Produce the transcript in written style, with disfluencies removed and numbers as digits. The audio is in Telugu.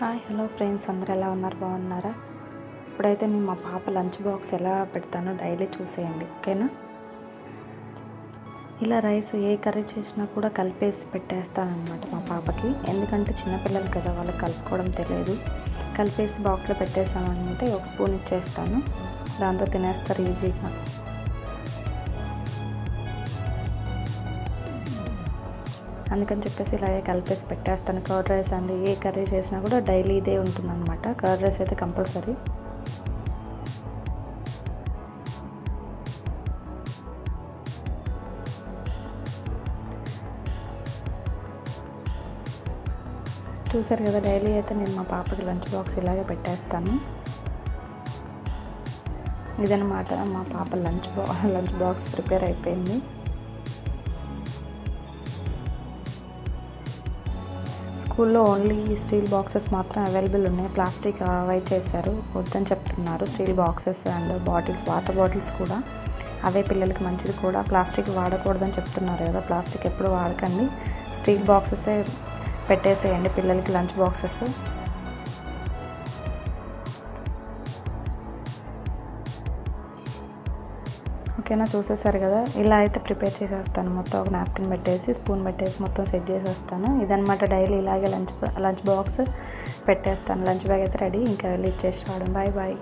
హాయ్ హలో ఫ్రెండ్స్, అందరూ ఎలా ఉన్నారు? బాగున్నారా? ఇప్పుడైతే నేను మా పాప లంచ్ బాక్స్ ఎలా పెడతానో డైలీ చూసేయండి, ఓకేనా? ఇలా రైస్ ఏ కర్రీ చేసినా కూడా కలిపేసి పెట్టేస్తానన్నమాట మా పాపకి. ఎందుకంటే చిన్నపిల్లలు కదా, వాళ్ళకి కలుపుకోవడం తెలియదు. కలిపేసి బాక్స్లో పెట్టేసామంటే ఒక స్పూన్ ఇచ్చేస్తాను, దాంతో తినేస్తారు ఈజీగా. అందుకని చెప్పేసి ఇలాగే కలిపేసి పెట్టేస్తాను. కర్డ్ రైస్ అండి, ఏ కర్రీ చేసినా కూడా డైలీ ఇదే ఉంటుందన్నమాట. కర్డ్ రైస్ అయితే కంపల్సరీ. చూసారు కదా, డైలీ అయితే నేను మా పాపకి లంచ్ బాక్స్ ఇలాగే పెట్టేస్తాను. ఇదన్నమాట మా పాప లంచ్ బాక్స్ ప్రిపేర్ అయిపోయింది. స్కూల్లో ఓన్లీ స్టీల్ బాక్సెస్ మాత్రం అవైలబుల్ ఉన్నాయి. ప్లాస్టిక్ అవాయిడ్ చేశారు, వద్దని చెప్తున్నారు. Steel boxes and bottles, water bottles కూడా అవే పిల్లలకి మంచిది కూడా. ప్లాస్టిక్ వాడకూడదని చెప్తున్నారు కదా, ప్లాస్టిక్ ఎప్పుడు వాడకండి. స్టీల్ బాక్సెసే పెట్టేసేయండి పిల్లలకి లంచ్ బాక్సెస్. ఓకేనా? చూసేసారు కదా, ఇలా అయితే ప్రిపేర్ చేసేస్తాను. మొత్తం ఒక నాప్కిన్ పెట్టేసి స్పూన్ పెట్టేసి మొత్తం సెట్ చేసేస్తాను. ఇదనమాట డైలీ ఇలాగే లంచ్ బాక్స్ పెట్టేస్తాను. లంచ్ బ్యాగ్ అయితే రెడీ, ఇంకా వెళ్ళి ఇచ్చేసి రావడం. Bye bye.